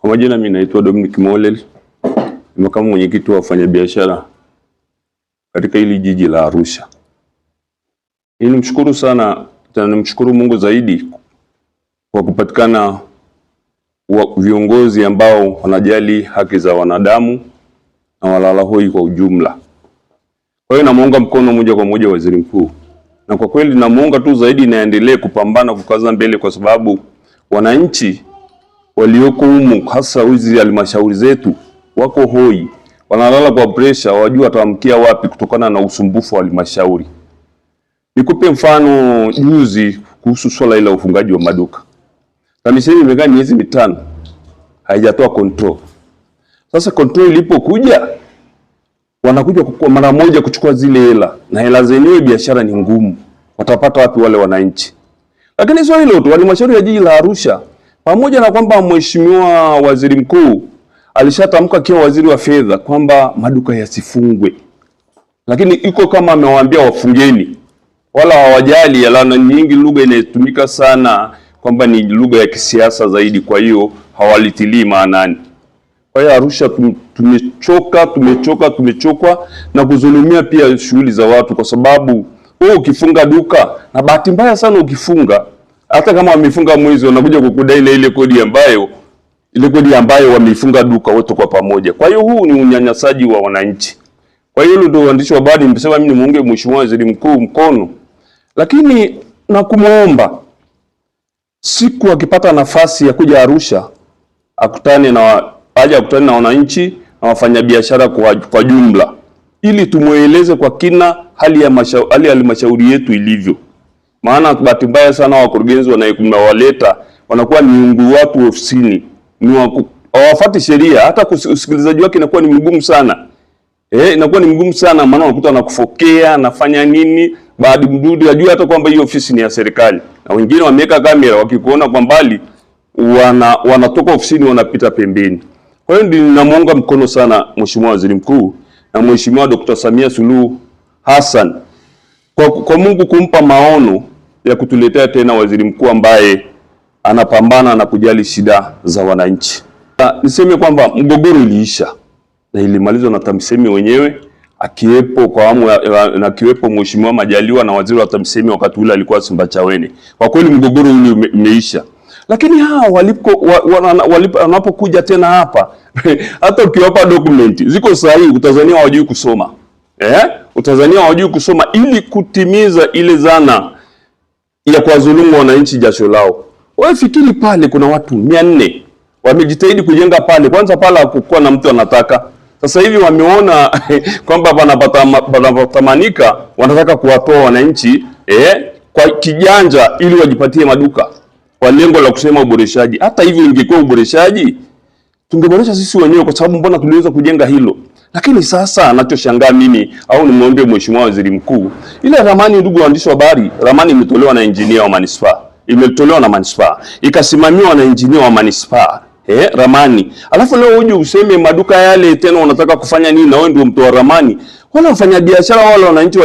Kwa majina mimi naitwa Dominic Molel, ni makamu mwenyekiti wa wafanyabiashara katika hili jiji la Arusha. Nimshukuru sana, nimshukuru Mungu zaidi kwa kupatikana viongozi ambao wanajali haki za wanadamu na walala hoi kwa ujumla. Kwa hiyo namuunga mkono moja kwa moja waziri mkuu. Na kwa kweli namuunga tu zaidi naendelee kupambana kukaza mbele, kwa sababu wananchi walioko humu hasa hizi halmashauri zetu wako hoi, wanalala kwa pressure, wajua wataamkia wapi kutokana na usumbufu wa halmashauri. Nikupe mfano juzi kuhusu swala ile ufungaji wa maduka. TAMISEMI imekaa miezi 5 haijatoa control. Sasa control ilipokuja, wanakuja kwa mara moja kuchukua zile hela, na hela zenyewe biashara ni ngumu. Watapata wapi wale wananchi? Lakini sio hilo tu, halmashauri ya jiji la Arusha, pamoja na kwamba mheshimiwa waziri mkuu alishatamka akiwa waziri wa fedha kwamba maduka yasifungwe, lakini iko kama amewaambia wafungeni, wala hawajali. Alana nyingi lugha inatumika sana kwamba ni lugha ya kisiasa zaidi, kwa hiyo hawalitilii maanani. Kwa hiyo Arusha tumechokwa na kuzulumia pia shughuli za watu, kwa sababu wewe ukifunga duka, na bahati mbaya sana ukifunga, hata kama wamefunga mwezi, wanakuja kukudai na ile kodi ambayo wameifunga duka wote kwa pamoja. Kwa hiyo huu ni unyanyasaji wa wananchi. Kwa hiyo ndio waandishi wa habari nimesema mimi nimuunge mheshimiwa waziri mkuu mkono, lakini na kumuomba siku akipata nafasi ya kuja Arusha akutane na wananchi na wafanyabiashara kwa jumla, ili tumueleze kwa kina hali ya halmashauri yetu ilivyo. Maana bahati mbaya sana wakurugenzi wanawaleta wanakuwa ni watu ofisini, hawafuati sheria, hata usikilizaji wake inakuwa ni mgumu sana. Inakuwa ni mgumu sana, maana unakuta anakufokea, anafanya nini, baada mdudu ajua hata kwamba hiyo ofisi ni ya serikali. Na wengine wameweka kamera, wakikuona kwa mbali wanatoka ofisini wanapita pembeni. Kwa hiyo ninamuunga mkono sana mheshimiwa waziri mkuu na mheshimiwa Dr. Samia Suluhu Hassan kwa Mungu kumpa maono ya kutuletea tena waziri mkuu ambaye anapambana na kujali shida za wananchi. Niseme kwamba mgogoro iliisha na ilimalizwa na TAMISEMI wenyewe, akiwepo mheshimiwa Majaliwa na waziri wa TAMISEMI wakati ule alikuwa Simbachawene. Kwa kweli mgogoro ule umeisha. Lakini hao wanapokuja tena hapa hata ukiwapa document ziko sahihi, Utazania hawajui kusoma. Utazania hawajui kusoma ili kutimiza ile dhana ya kuwadhulumu wananchi jasho lao. Wewe fikiri pale kuna watu 400 wamejitahidi kujenga pale. Kwanza pale hakukuwa na mtu anataka. Sasa hivi wameona kwamba wanapatamanika, wanataka kuwatoa wananchi kwa kijanja ili wajipatie maduka kwa lengo la kusema uboreshaji. Hata hivyo ingekuwa uboreshaji, tungeboresha sisi wenyewe, kwa sababu mbona tuliweza kujenga hilo. Lakini sasa anachoshangaa mimi, au nimwombe mheshimiwa waziri mkuu, ile ramani, ndugu waandishi wa habari, ramani imetolewa na engineer wa manispaa, imetolewa na manispaa, ikasimamiwa na engineer wa manispaa, ramani. Alafu leo uje useme maduka yale tena unataka kufanya nini, na wewe ndio mtoa ramani? Wala wafanya biashara wale wananchi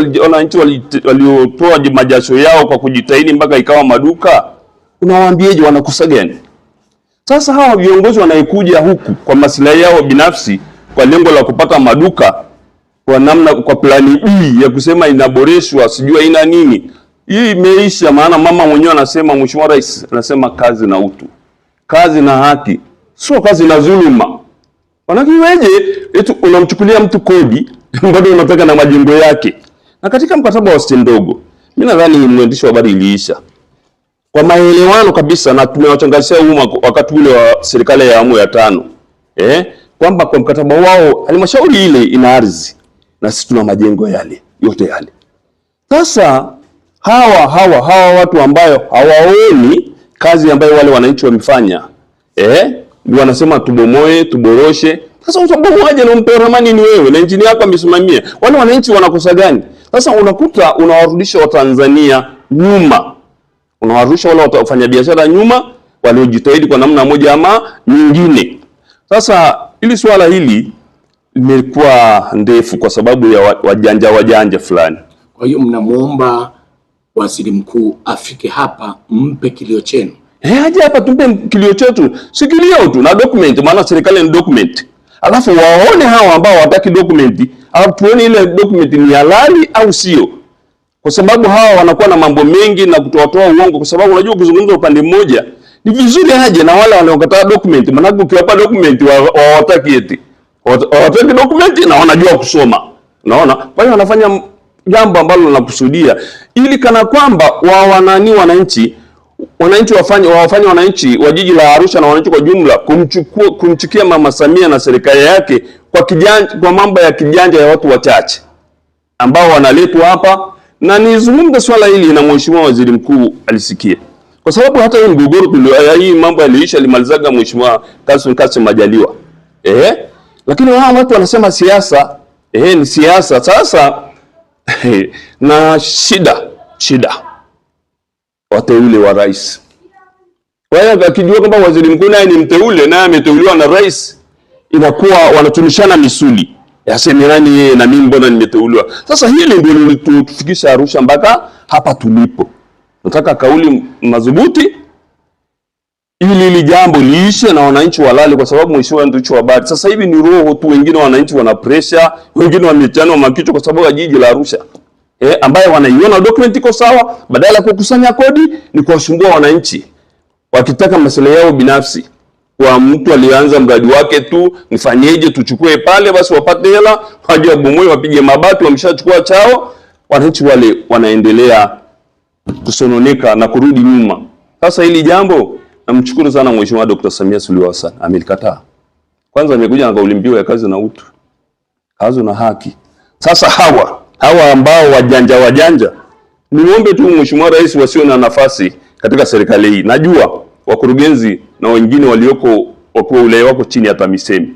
waliotoa majasho yao kwa kujitahidi mpaka ikawa maduka, unawaambieje wanakosa gani? Sasa hawa viongozi wanaikuja huku kwa maslahi yao binafsi, kwa lengo la kupata maduka kwa plani B ya kusema inaboreshwa, sijua ina nini. Hii imeisha, maana mama mwenyewe anasema, mheshimiwa rais anasema kazi na utu, kazi na haki, sio kazi na dhuluma. Wanakiweje eti unamchukulia mtu kodi bado unataka na majengo yake? Na katika mkataba wa site ndogo, mimi nadhani mwandishi wa habari iliisha kwa maelewano kabisa, na tumewachanganyia umma wakati ule wa serikali ya awamu ya 5 kwamba kwa mkataba wao halmashauri ile ina ardhi na sisi tuna majengo yale yote yale. Sasa hawa watu ambao hawaoni kazi ambayo wale wananchi wamefanya, ndio wanasema tubomoe, tuboroshe. Sasa utabomoaje na mpe ramani ni wewe na injini yako amesimamia? Wale wananchi wanakosa gani? Sasa unakuta unawarudisha Watanzania nyuma, unawarudisha wale wafanyabiashara nyuma waliojitahidi kwa namna moja ama nyingine. Sasa ili swala hili limekuwa ndefu kwa sababu ya wajanja fulani. Kwa hiyo mnamuomba waziri mkuu afike hapa mpe kilio chenu? Aje hapa tumpe kilio chetu. Si kilio tu na document, maana serikali ni document. Alafu waone hao ambao hawataki document, alafu tuone ile document ni halali au sio. Kwa sababu hawa wanakuwa na mambo mengi na kutoa uongo, kwa sababu unajua kuzungumza upande mmoja ni vizuri aje na wale wanaokataa document, maana ukiwapa document hawataki eti. Hawataki document na wanajua kusoma. Unaona? Kwa hiyo wanafanya jambo ambalo linakusudia ili kana kwamba wananchi wafanye wananchi wa jiji la Arusha na wananchi kwa jumla kumchukia Mama Samia na serikali yake kwa mambo ya kijanja ya watu wachache ambao wanaletwa hapa. Na nizungumze swala hili na Mheshimiwa Waziri Mkuu alisikie, kwa sababu hata hii mgogoro hii mambo yaliisha limalizaga Mheshimiwa Kassim Majaliwa. Lakini watu wanasema siasa, ni siasa. Sasa na shida wateule wa rais. Kwa hiyo akijua kwamba waziri mkuu naye ni mteule, naye ameteuliwa na rais, inakuwa wanatumishana misuli. Yaseme nani yeye na mimi mbona nimeteuliwa. Sasa hili ndio lilitufikisha Arusha mpaka hapa tulipo. Nataka kauli madhubuti ili jambo liishe na wananchi walale, kwa sababu mheshimiwa ndio habari. Sasa hivi ni roho tu, wengine wananchi wana pressure, wengine wamechana makichwa kwa sababu ya jiji la Arusha. Ambaye wanaiona document iko sawa, badala ya kukusanya kodi ni kuwasumbua wananchi wakitaka masuala yao binafsi. Kwa mtu alianza mradi wake tu, nifanyeje tuchukue pale basi wapate hela, waje wabomoe wapige mabati, wameshachukua chao, wananchi wale wanaendelea kusononeka na kurudi nyuma. Sasa hili jambo namshukuru sana Mheshimiwa Dr. Samia Suluhu Hassan, amelikataa. Kwanza amekuja na kauli mbiu ya kazi na utu, kazi na haki. Sasa hawa ambao wajanja, niombe tu Mheshimiwa Rais wasio na nafasi katika serikali hii. Najua wakurugenzi na wengine walioko wako chini ya TAMISEMI.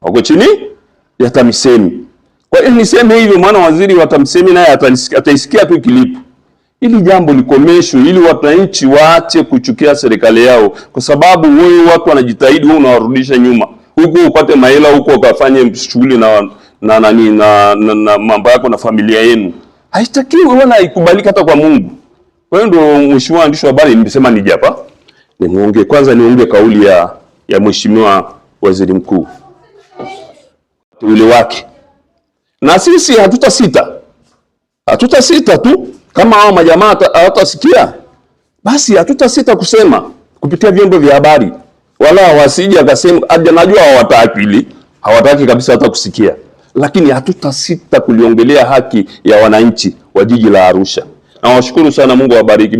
Wako chini ya TAMISEMI. Kwa hiyo niseme hivyo, maana waziri wa TAMISEMI naye ataisikia tu kilipo. Ili jambo likomeshwe, ili wananchi waache kuchukia serikali yao, kwa sababu wewe watu wanajitahidi, wewe unawarudisha nyuma. Huko upate mahela, huko ukafanye shughuli na mambo yako na familia yenu. Haitakiwi wala haikubaliki hata kwa Mungu. Kwa hiyo ndio mheshimiwa andishi wa habari nimesema nije hapa niunge kauli ya Mheshimiwa Waziri Mkuu ule wake. Na sisi hatutasita tu kama hao majamaa hawatasikia, basi hatutasita kusema kupitia vyombo vya habari, wala wasije akasema najua hawataki kabisa hata kusikia, lakini hatutasita kuliongelea haki ya wananchi wa jiji la Arusha. Na washukuru sana, Mungu awabariki.